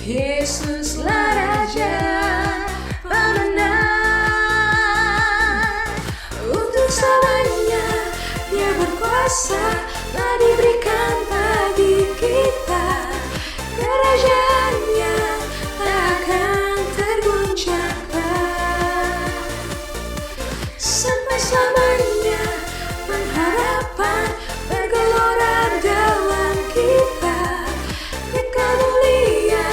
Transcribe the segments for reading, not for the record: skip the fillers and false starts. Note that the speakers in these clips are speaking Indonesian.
Yesuslah Raja pemenang. Untuk selamanya Dia berkuasa, telah diberikan bagi kita. Kerajaannya tak akan tergoncangkan. Sampai selamanya pengharapan bergelora dalam kita. Kekal mulia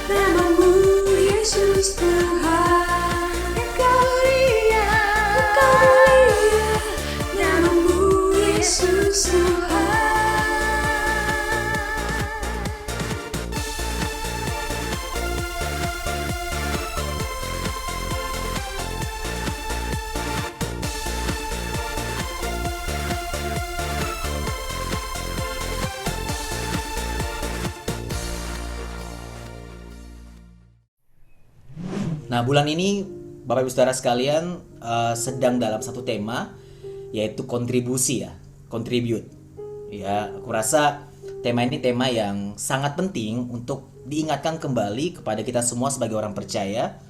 namamu Yesus Tuhan. Kekal mulia namamu Yesus Tuhan. Nah, bulan ini Bapak Ibu Saudara sekalian sedang dalam satu tema, yaitu kontribusi ya, contribute. Ya, aku rasa tema ini tema yang sangat penting untuk diingatkan kembali kepada kita semua sebagai orang percaya.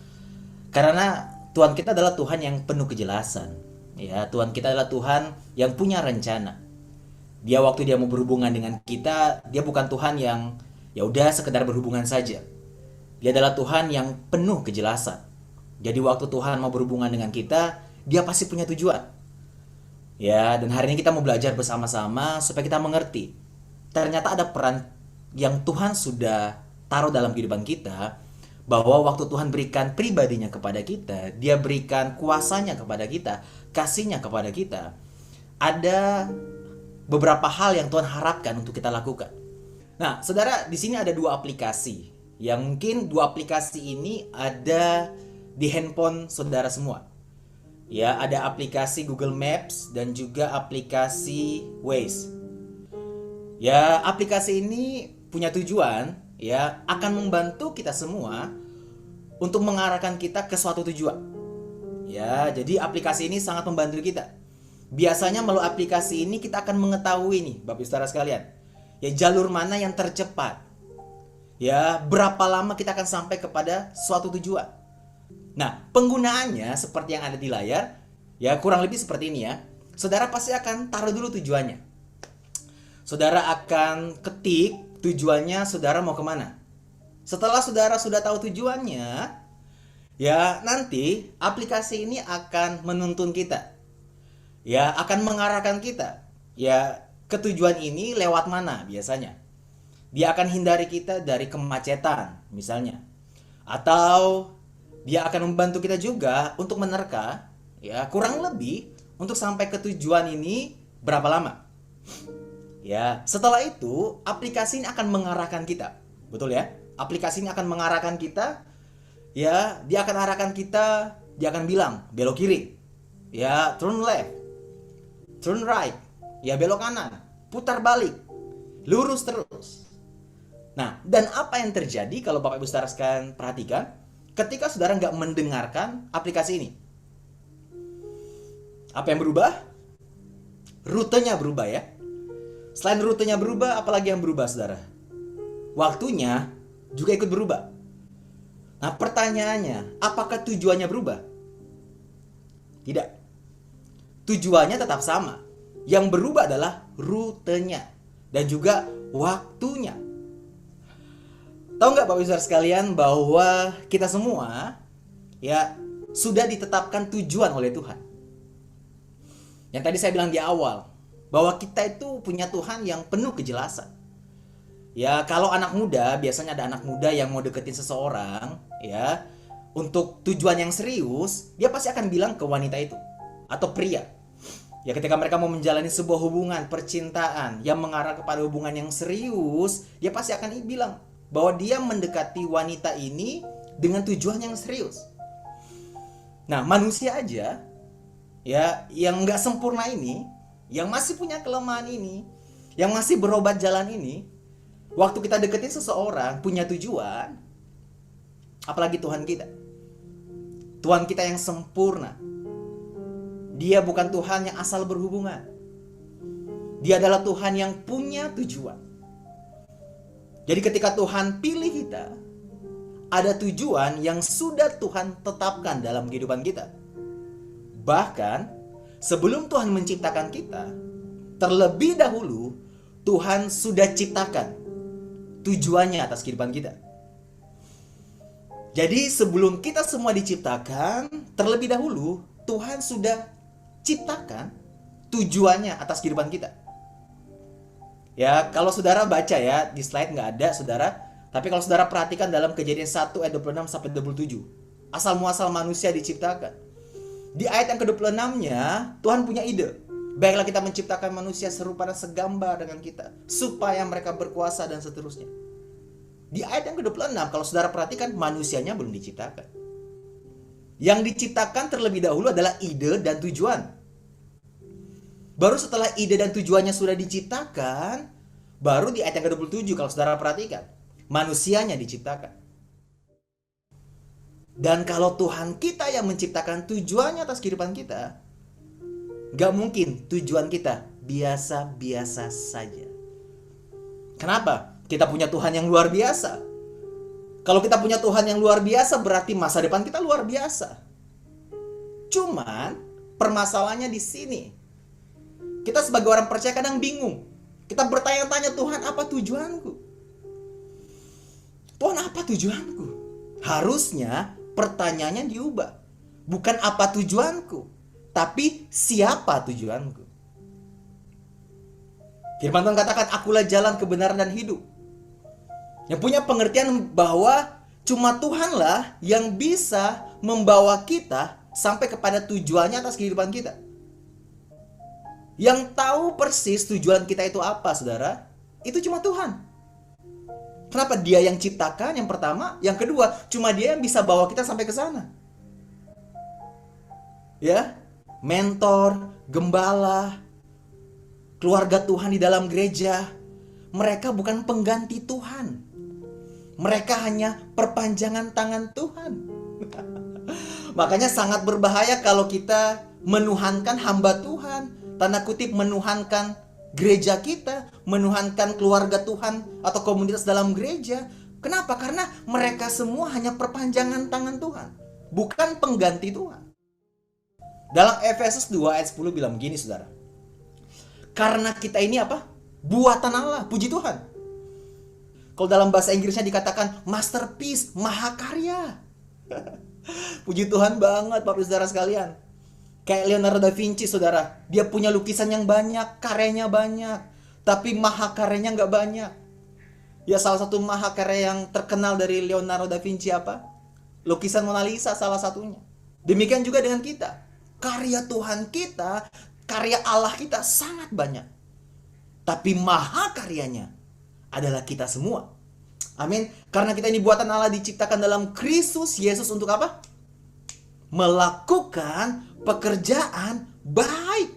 Karena Tuhan kita adalah Tuhan yang penuh kejelasan. Ya, Tuhan kita adalah Tuhan yang punya rencana. Dia waktu dia mau berhubungan dengan kita, dia bukan Tuhan yang ya udah sekedar berhubungan saja. Dia adalah Tuhan yang penuh kejelasan. Jadi waktu Tuhan mau berhubungan dengan kita, Dia pasti punya tujuan. Ya, dan hari ini kita mau belajar bersama-sama supaya kita mengerti. Ternyata ada peran yang Tuhan sudah taruh dalam kehidupan kita, bahwa waktu Tuhan berikan pribadinya kepada kita, Dia berikan kuasanya kepada kita, kasihnya kepada kita. Ada beberapa hal yang Tuhan harapkan untuk kita lakukan. Nah, saudara, di sini ada dua aplikasi. Yang mungkin dua aplikasi ini ada di handphone saudara semua. Ya, ada aplikasi Google Maps dan juga aplikasi Waze. Ya, aplikasi ini punya tujuan ya, akan membantu kita semua untuk mengarahkan kita ke suatu tujuan. Ya, jadi aplikasi ini sangat membantu kita. Biasanya melalui aplikasi ini kita akan mengetahui nih, Bapak Ibu Saudara sekalian, ya jalur mana yang tercepat. Ya, berapa lama kita akan sampai kepada suatu tujuan. Nah, penggunaannya seperti yang ada di layar, ya kurang lebih seperti ini ya. Saudara pasti akan taruh dulu tujuannya. Saudara akan ketik tujuannya saudara mau kemana. Setelah saudara sudah tahu tujuannya, ya nanti aplikasi ini akan menuntun kita. Ya, akan mengarahkan kita. Ya, ke tujuan ini lewat mana biasanya. Dia akan hindari kita dari kemacetan misalnya. Atau dia akan membantu kita juga untuk menerka ya kurang lebih untuk sampai ke tujuan ini berapa lama. Ya, setelah itu aplikasi ini akan mengarahkan kita. Betul ya? Aplikasi ini akan mengarahkan kita. Ya, dia akan arahkan kita, dia akan bilang belok kiri. Ya, turn left. Turn right. Ya, belok kanan. Putar balik. Lurus terus. Nah, dan apa yang terjadi kalau Bapak Ibu Saudara sekalian perhatikan ketika saudara nggak mendengarkan aplikasi ini? Apa yang berubah? Rutenya berubah ya. Selain rutenya berubah, apalagi yang berubah saudara? Waktunya juga ikut berubah. Nah, pertanyaannya, apakah tujuannya berubah? Tidak. Tujuannya tetap sama. Yang berubah adalah rutenya dan juga waktunya. Tahu nggak Bapak Ibu Saudara sekalian bahwa kita semua ya sudah ditetapkan tujuan oleh Tuhan. Yang tadi saya bilang di awal bahwa kita itu punya Tuhan yang penuh kejelasan. Ya, kalau anak muda, biasanya ada anak muda yang mau deketin seseorang ya, untuk tujuan yang serius, dia pasti akan bilang ke wanita itu atau pria. Ya, ketika mereka mau menjalani sebuah hubungan percintaan yang mengarah kepada hubungan yang serius, dia pasti akan bilang bahwa dia mendekati wanita ini dengan tujuan yang serius. Nah, manusia aja ya yang nggak sempurna ini, yang masih punya kelemahan ini, yang masih berobat jalan ini, waktu kita deketin seseorang punya tujuan, apalagi Tuhan kita. Tuhan kita yang sempurna. Dia bukan Tuhan yang asal berhubungan. Dia adalah Tuhan yang punya tujuan. Jadi ketika Tuhan pilih kita, ada tujuan yang sudah Tuhan tetapkan dalam kehidupan kita. Bahkan sebelum Tuhan menciptakan kita, terlebih dahulu Tuhan sudah ciptakan tujuannya atas kehidupan kita. Jadi sebelum kita semua diciptakan, terlebih dahulu Tuhan sudah ciptakan tujuannya atas kehidupan kita. Ya, kalau saudara baca ya, di slide nggak ada saudara. Tapi kalau saudara perhatikan dalam Kejadian 1 ayat 26 sampai 27, asal muasal manusia diciptakan. Di ayat yang ke-26-nya, Tuhan punya ide. Baiklah kita menciptakan manusia serupa dan segambar dengan kita, supaya mereka berkuasa dan seterusnya. Di ayat yang ke-26, kalau saudara perhatikan, manusianya belum diciptakan. Yang diciptakan terlebih dahulu adalah ide dan tujuan. Baru setelah ide dan tujuannya sudah diciptakan, baru di ayat yang ke-27 kalau saudara perhatikan, manusianya diciptakan. Dan kalau Tuhan kita yang menciptakan tujuannya atas kehidupan kita, gak mungkin tujuan kita biasa-biasa saja. Kenapa? Kita punya Tuhan yang luar biasa. Kalau kita punya Tuhan yang luar biasa, berarti masa depan kita luar biasa. Cuman permasalahannya di sini. Kita sebagai orang percaya kadang bingung. Kita bertanya-tanya, Tuhan apa tujuanku? Tuhan apa tujuanku? Harusnya pertanyaannya diubah. Bukan apa tujuanku, tapi siapa tujuanku. Firman Tuhan katakan, akulah jalan kebenaran dan hidup. Yang punya pengertian bahwa cuma Tuhanlah yang bisa membawa kita sampai kepada tujuannya atas kehidupan kita. Yang tahu persis tujuan kita itu apa, saudara, itu cuma Tuhan. Kenapa? Dia yang ciptakan yang pertama, yang kedua, cuma Dia yang bisa bawa kita sampai ke sana. Ya, mentor, gembala, keluarga Tuhan di dalam gereja, mereka bukan pengganti Tuhan. Mereka hanya perpanjangan tangan Tuhan. Makanya sangat berbahaya kalau kita menuhankan hamba Tuhan, tanda kutip menuhankan gereja kita, menuhankan keluarga Tuhan atau komunitas dalam gereja. Kenapa? Karena mereka semua hanya perpanjangan tangan Tuhan, bukan pengganti Tuhan. Dalam Efesus 2 ayat 10 bilang begini, saudara. Karena kita ini apa? Buatan Allah, puji Tuhan. Kalau dalam bahasa Inggrisnya dikatakan masterpiece, mahakarya. Puji Tuhan banget Bapak Saudara sekalian. Kayak Leonardo da Vinci, saudara. Dia punya lukisan yang banyak, karyanya banyak, tapi mahakaryanya nggak banyak. Ya, salah satu mahakarya yang terkenal dari Leonardo da Vinci apa? Lukisan Mona Lisa salah satunya. Demikian juga dengan kita. Karya Tuhan kita, karya Allah kita sangat banyak. Tapi mahakaryanya adalah kita semua. Amin. Karena kita ini buatan Allah, diciptakan dalam Kristus Yesus untuk apa? Melakukan pekerjaan baik.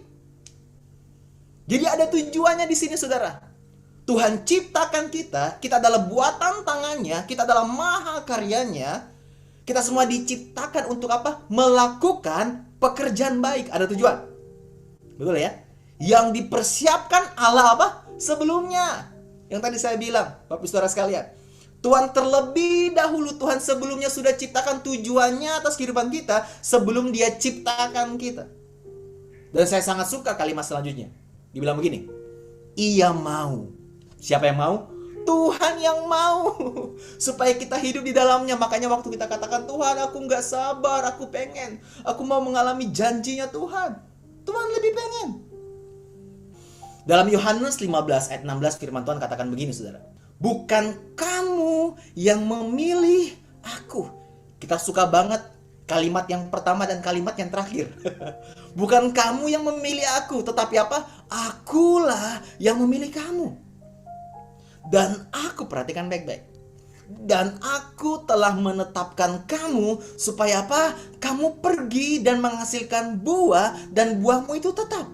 Jadi ada tujuannya di sini, saudara. Tuhan ciptakan kita, kita adalah buatan tangannya, kita adalah mahakaryanya. Kita semua diciptakan untuk apa? Melakukan pekerjaan baik. Ada tujuan. Betul ya? Yang dipersiapkan Allah apa? Sebelumnya. Yang tadi saya bilang, Bapak Saudara sekalian, Tuhan terlebih dahulu, Tuhan sebelumnya sudah ciptakan tujuannya atas kehidupan kita sebelum Dia ciptakan kita. Dan saya sangat suka kalimat selanjutnya. Dibilang begini, Ia mau. Siapa yang mau? Tuhan yang mau. Supaya kita hidup di dalamnya. Makanya waktu kita katakan, Tuhan aku gak sabar, aku pengen, aku mau mengalami janjinya Tuhan. Tuhan lebih pengen. Dalam Yohanes 15 ayat 16 firman Tuhan katakan begini, saudara. Bukan kamu yang memilih aku. Kita suka banget kalimat yang pertama dan kalimat yang terakhir. Bukan kamu yang memilih aku, tetapi apa? Akulah yang memilih kamu. Dan aku, perhatikan baik-baik. Dan aku telah menetapkan kamu supaya apa? Kamu pergi dan menghasilkan buah dan buahmu itu tetap.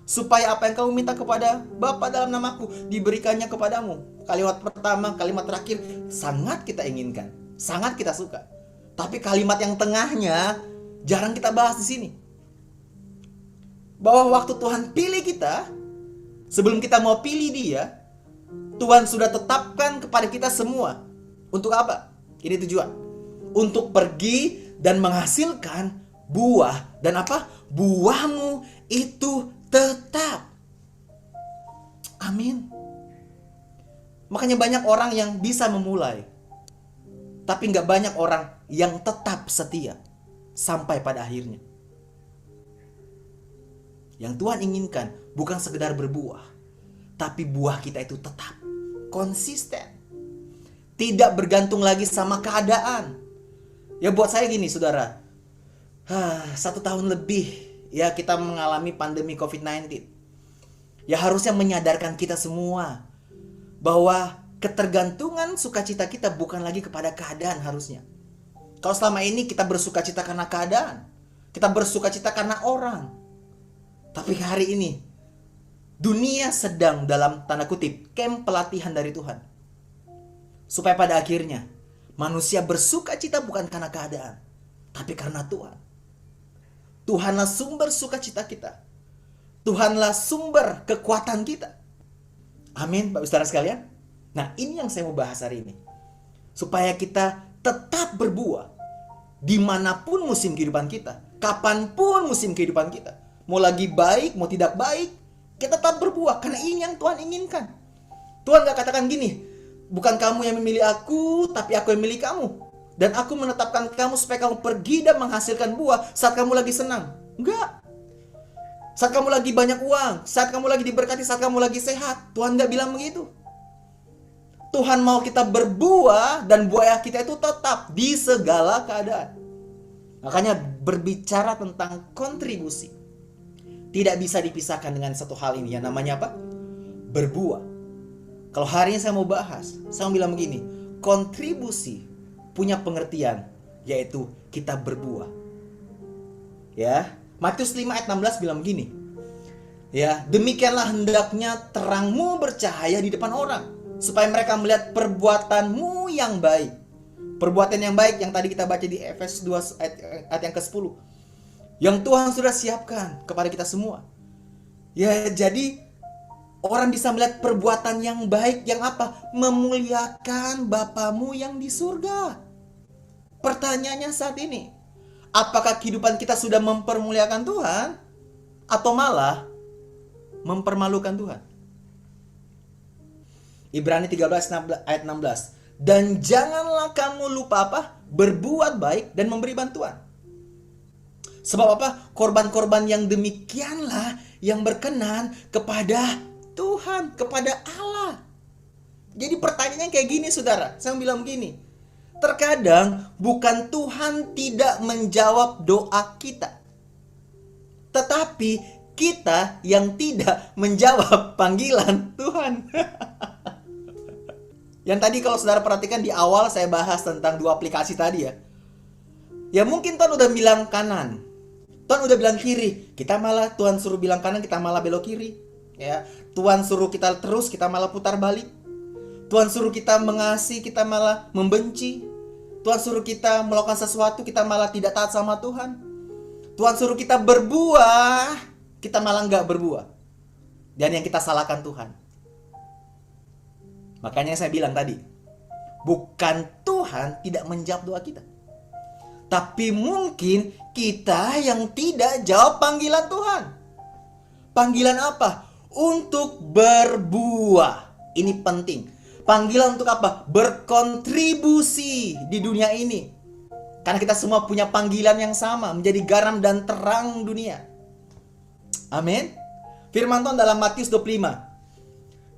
Supaya apa yang kamu minta kepada Bapa dalam namaku diberikannya kepadamu. Kalimat pertama, kalimat terakhir sangat kita inginkan, sangat kita suka. Tapi kalimat yang tengahnya jarang kita bahas di sini. Bahwa waktu Tuhan pilih kita, sebelum kita mau pilih Dia, Tuhan sudah tetapkan kepada kita semua. Untuk apa? Ini tujuan. Untuk pergi dan menghasilkan buah. Dan apa? Buahmu itu tetap. Amin. Makanya banyak orang yang bisa memulai. Tapi gak banyak orang yang tetap setia sampai pada akhirnya. Yang Tuhan inginkan bukan sekedar berbuah, tapi buah kita itu tetap konsisten. Tidak bergantung lagi sama keadaan. Ya buat saya gini saudara, 1 tahun lebih ya kita mengalami pandemi COVID-19. Ya harusnya menyadarkan kita semua bahwa ketergantungan sukacita kita bukan lagi kepada keadaan harusnya. Kalau selama ini kita bersukacita karena keadaan, kita bersukacita karena orang. Tapi hari ini dunia sedang dalam tanda kutip camp pelatihan dari Tuhan. Supaya pada akhirnya manusia bersukacita bukan karena keadaan, tapi karena Tuhan. Tuhanlah sumber sukacita kita. Tuhanlah sumber kekuatan kita. Amin, Bapak Saudara sekalian. Nah, ini yang saya mau bahas hari ini. Supaya kita tetap berbuah dimanapun musim kehidupan kita, kapanpun musim kehidupan kita. Mau lagi baik, mau tidak baik, kita tetap berbuah. Karena ini yang Tuhan inginkan. Tuhan gak katakan gini, bukan kamu yang memilih aku, tapi aku yang memilih kamu. Dan aku menetapkan kamu supaya kamu pergi dan menghasilkan buah saat kamu lagi senang. Enggak. Saat kamu lagi banyak uang, saat kamu lagi diberkati, saat kamu lagi sehat. Tuhan gak bilang begitu. Tuhan mau kita berbuah dan buah kita itu tetap di segala keadaan. Makanya berbicara tentang kontribusi tidak bisa dipisahkan dengan satu hal ini yang namanya apa? Berbuah. Kalau hari ini saya mau bahas, saya mau bilang begini, kontribusi punya pengertian yaitu kita berbuah. Ya, Matius 5 ayat 16 bilang begini. Ya, demikianlah hendaknya terangmu bercahaya di depan orang, supaya mereka melihat perbuatanmu yang baik. Perbuatan yang baik yang tadi kita baca di Efesus 2 ayat yang ke-10. Yang Tuhan sudah siapkan kepada kita semua. Ya, jadi orang bisa melihat perbuatan yang baik yang apa? Memuliakan Bapamu yang di surga. Pertanyaannya saat ini, apakah kehidupan kita sudah mempermuliakan Tuhan atau malah mempermalukan Tuhan? Ibrani 13 ayat 16. Dan janganlah kamu lupa apa? Berbuat baik dan memberi bantuan. Sebab apa? Korban-korban yang demikianlah yang berkenan kepada Tuhan, kepada Allah. Jadi pertanyaannya kayak gini saudara, saya bilang begini. Terkadang bukan Tuhan tidak menjawab doa kita, tetapi kita yang tidak menjawab panggilan Tuhan. Yang tadi kalau saudara perhatikan di awal saya bahas tentang 2 aplikasi tadi ya. Ya mungkin Tuhan udah bilang kanan, Tuhan udah bilang kiri, kita malah Tuhan suruh bilang kanan, kita malah belok kiri. Ya, Tuhan suruh kita terus, kita malah putar balik. Tuhan suruh kita mengasihi, kita malah membenci. Tuhan suruh kita melakukan sesuatu, kita malah tidak taat sama Tuhan. Tuhan suruh kita berbuah, kita malah nggak berbuah. Dan yang kita salahkan Tuhan. Makanya saya bilang tadi, bukan Tuhan tidak menjawab doa kita, tapi mungkin kita yang tidak jawab panggilan Tuhan. Panggilan apa? Untuk berbuah. Ini penting. Panggilan untuk apa? Berkontribusi di dunia ini. Karena kita semua punya panggilan yang sama, menjadi garam dan terang dunia. Amin. Firman Tuhan dalam Matius 25.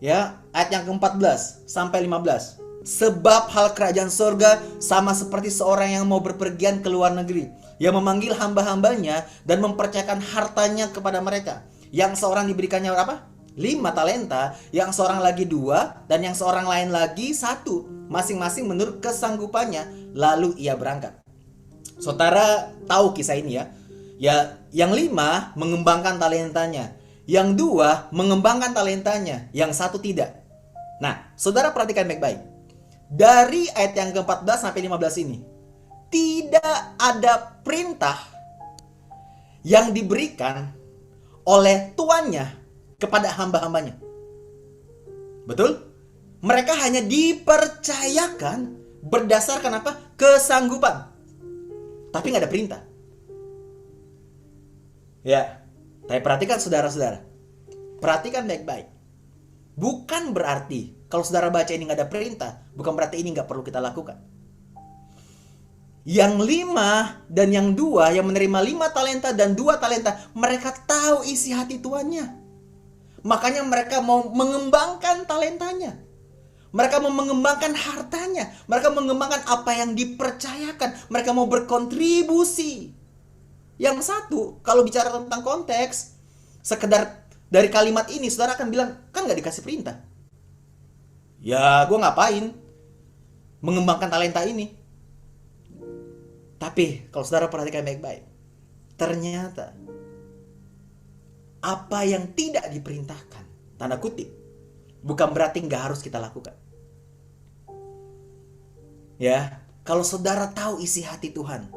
Ya, ayat yang ke-14 sampai 15. Sebab hal kerajaan sorga sama seperti seorang yang mau berpergian ke luar negeri, yang memanggil hamba-hambanya dan mempercayakan hartanya kepada mereka. Yang seorang diberikannya berapa? 5 talenta, yang seorang lagi 2, dan yang seorang lain lagi 1, masing-masing menurut kesanggupannya. Lalu ia berangkat. Saudara tahu kisah ini ya. Ya, yang 5 mengembangkan talentanya, yang 2 mengembangkan talentanya, yang 1 tidak. Nah, saudara perhatikan baik-baik. Dari ayat yang ke-14 sampai 15 ini, tidak ada perintah yang diberikan oleh tuannya kepada hamba-hambanya. Betul? Mereka hanya dipercayakan berdasarkan apa? Kesanggupan. Tapi nggak ada perintah. Ya, tapi perhatikan saudara-saudara. Perhatikan baik-baik. Bukan berarti kalau saudara baca ini nggak ada perintah, bukan berarti ini nggak perlu kita lakukan. Yang 5 dan yang 2, yang menerima 5 talenta dan 2 talenta, mereka tahu isi hati tuannya. Makanya mereka mau mengembangkan talentanya. Mereka mau mengembangkan hartanya. Mereka mengembangkan apa yang dipercayakan. Mereka mau berkontribusi. Yang satu, kalau bicara tentang konteks, sekedar dari kalimat ini, saudara akan bilang, kan gak dikasih perintah. Ya, gue ngapain mengembangkan talenta ini? Tapi, kalau saudara perhatikan baik-baik, ternyata apa yang tidak diperintahkan, tanda kutip, bukan berarti gak harus kita lakukan. Ya, kalau saudara tahu isi hati Tuhan,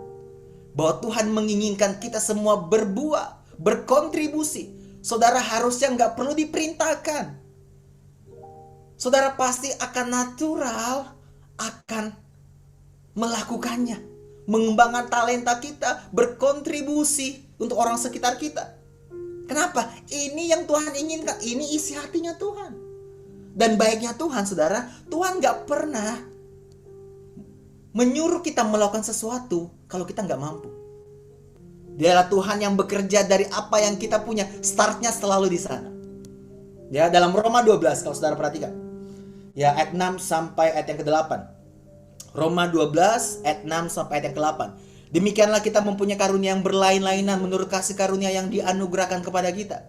bahwa Tuhan menginginkan kita semua berbuah, berkontribusi, saudara harusnya nggak perlu diperintahkan. Saudara pasti akan natural, akan melakukannya. Mengembangkan talenta kita, berkontribusi untuk orang sekitar kita. Kenapa? Ini yang Tuhan inginkan, ini isi hatinya Tuhan. Dan baiknya Tuhan, saudara, Tuhan nggak pernah menyuruh kita melakukan sesuatu kalau kita nggak mampu. Dialah Tuhan yang bekerja dari apa yang kita punya. Startnya selalu di sana. Ya, dalam Roma 12 kalau saudara perhatikan. Ya, ayat 6 sampai ayat yang ke-8. Roma 12 ayat 6 sampai ayat yang ke-8. Demikianlah kita mempunyai karunia yang berlain-lainan menurut kasih karunia yang dianugerahkan kepada kita.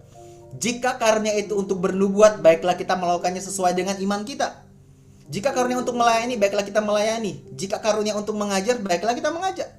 Jika karunia itu untuk bernubuat, baiklah kita melakukannya sesuai dengan iman kita. Jika karunia untuk melayani, baiklah kita melayani. Jika karunia untuk mengajar, baiklah kita mengajar.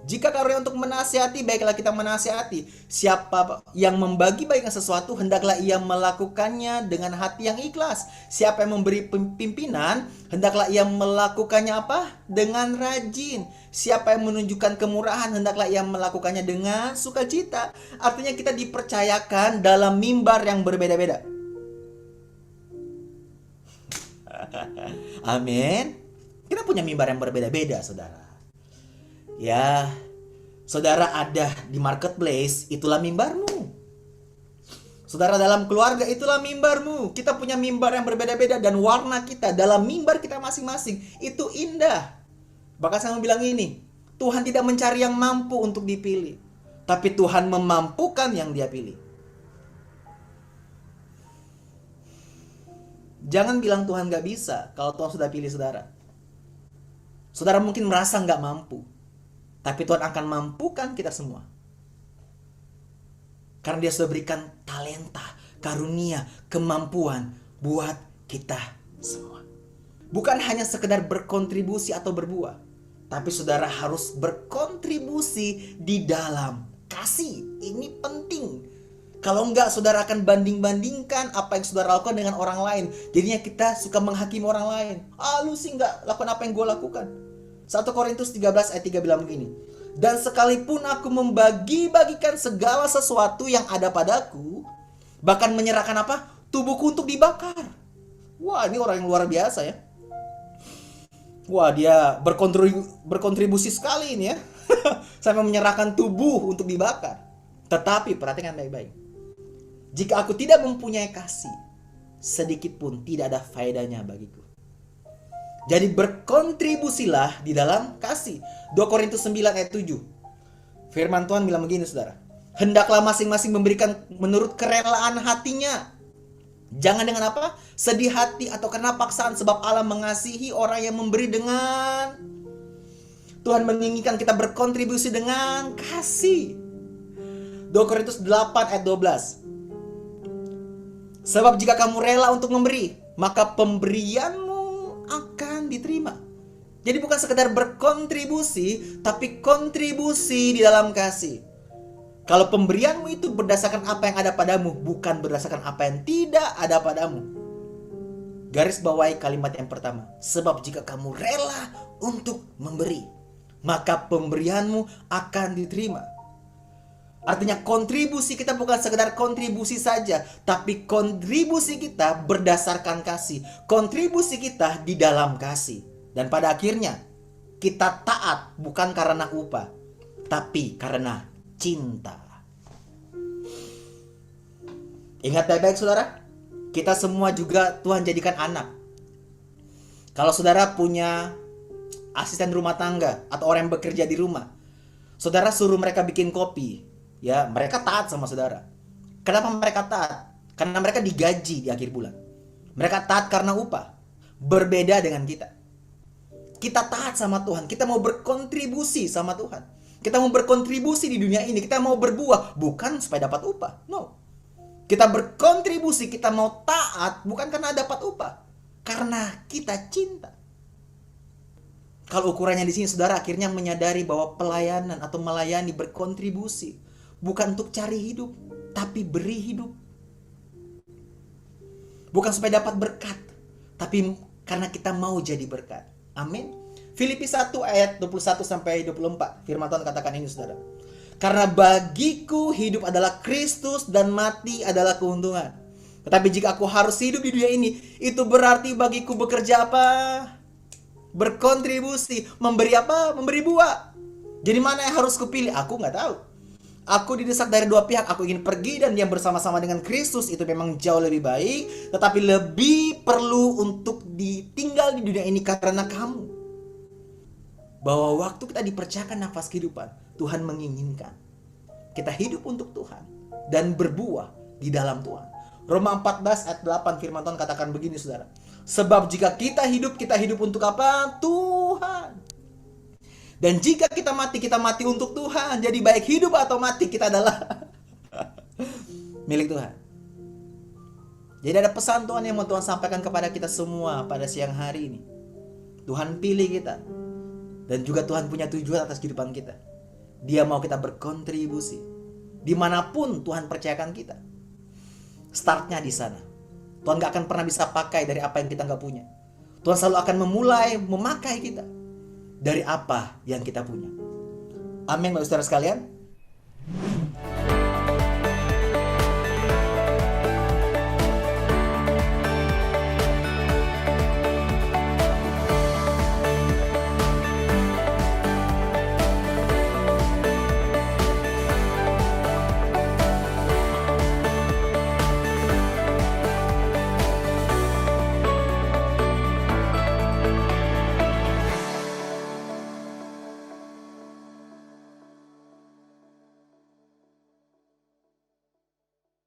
Jika karunia untuk menasihati, baiklah kita menasihati. Siapa yang membagi baiknya sesuatu, hendaklah ia melakukannya dengan hati yang ikhlas. Siapa yang memberi pimpinan, hendaklah ia melakukannya apa? Dengan rajin. Siapa yang menunjukkan kemurahan, hendaklah ia melakukannya dengan sukacita. Artinya kita dipercayakan dalam mimbar yang berbeda-beda. Amin. Kita punya mimbar yang berbeda-beda, saudara. Ya, saudara ada di marketplace, itulah mimbarmu. Saudara dalam keluarga, itulah mimbarmu. Kita punya mimbar yang berbeda-beda dan warna kita dalam mimbar kita masing-masing itu indah. Bahkan saya mau bilang ini, Tuhan tidak mencari yang mampu untuk dipilih, tapi Tuhan memampukan yang Dia pilih. Jangan bilang Tuhan gak bisa kalau Tuhan sudah pilih saudara. Saudara mungkin merasa gak mampu, tapi Tuhan akan mampukan kita semua. Karena Dia sudah berikan talenta, karunia, kemampuan buat kita semua. Bukan hanya sekedar berkontribusi atau berbuah, tapi saudara harus berkontribusi di dalam kasih. Ini penting. Kalau enggak, saudara akan banding-bandingkan apa yang saudara lakukan dengan orang lain. Jadinya kita suka menghakimi orang lain. Lu sih enggak lakukan apa yang gue lakukan. 1 Korintus 13 ayat 3 bilang begini. Dan sekalipun aku membagi-bagikan segala sesuatu yang ada padaku, bahkan menyerahkan apa? Tubuhku untuk dibakar. Wah, ini orang yang luar biasa ya. Wah, dia berkontribusi sekali ini ya. Sampai menyerahkan tubuh untuk dibakar. Tetapi perhatikan baik-baik. Jika aku tidak mempunyai kasih, sedikit pun tidak ada faedahnya bagiku. Jadi berkontribusilah di dalam kasih. 2 Korintus 9 ayat 7. Firman Tuhan bilang begini, saudara. Hendaklah masing-masing memberikan menurut kerelaan hatinya. Jangan dengan apa? Sedih hati atau karena paksaan, sebab Allah mengasihi orang yang memberi dengan... Tuhan menginginkan kita berkontribusi dengan kasih. 2 Korintus 8 ayat 12. Sebab jika kamu rela untuk memberi, maka pemberianmu akan diterima. Jadi bukan sekedar berkontribusi, tapi kontribusi di dalam kasih. Kalau pemberianmu itu berdasarkan apa yang ada padamu, bukan berdasarkan apa yang tidak ada padamu. Garis bawahi kalimat yang pertama. Sebab jika kamu rela untuk memberi, maka pemberianmu akan diterima. Artinya kontribusi kita bukan sekedar kontribusi saja, tapi kontribusi kita berdasarkan kasih. Kontribusi kita di dalam kasih. Dan pada akhirnya kita taat bukan karena upah, tapi karena cinta. Ingat baik-baik saudara, kita semua juga Tuhan jadikan anak. Kalau saudara punya asisten rumah tangga atau orang yang bekerja di rumah, saudara suruh mereka bikin kopi, ya mereka taat sama saudara. Kenapa mereka taat? Karena mereka digaji di akhir bulan. Mereka taat karena upah. Berbeda dengan kita. Kita taat sama Tuhan, kita mau berkontribusi sama Tuhan. Kita mau berkontribusi di dunia ini, kita mau berbuah bukan supaya dapat upah. No. Kita berkontribusi, kita mau taat bukan karena dapat upah, karena kita cinta. Kalau ukurannya di sini saudara akhirnya menyadari bahwa pelayanan atau melayani berkontribusi bukan untuk cari hidup, tapi beri hidup. Bukan supaya dapat berkat, tapi karena kita mau jadi berkat. Amin. Filipi 1 ayat 21 sampai 24. Firman Tuhan katakan ini saudara. Karena bagiku hidup adalah Kristus dan mati adalah keuntungan. Tetapi jika aku harus hidup di dunia ini, itu berarti bagiku bekerja apa? Berkontribusi. Memberi apa? Memberi buah. Jadi mana yang harus kupilih? Aku nggak tahu. Aku didesak dari dua pihak. Aku ingin pergi dan diam bersama-sama dengan Kristus. Itu memang jauh lebih baik. Tetapi lebih perlu untuk ditinggal di dunia ini karena kamu. Bahwa waktu kita dipercayakan nafas kehidupan, Tuhan menginginkan kita hidup untuk Tuhan dan berbuah di dalam Tuhan. Roma 14 ayat 8 firman Tuhan katakan begini saudara. Sebab jika kita hidup untuk apa? Tuhan. Dan jika kita mati untuk Tuhan. Jadi baik hidup atau mati kita adalah milik Tuhan. Jadi ada pesan Tuhan yang mau Tuhan sampaikan kepada kita semua pada siang hari ini. Tuhan pilih kita. Dan juga Tuhan punya tujuan atas kehidupan kita. Dia mau kita berkontribusi. Dimanapun Tuhan percayakan kita. Startnya di sana. Tuhan gak akan pernah bisa pakai dari apa yang kita gak punya. Tuhan selalu akan memulai memakai kita dari apa yang kita punya. Amin, Bapak Saudara sekalian.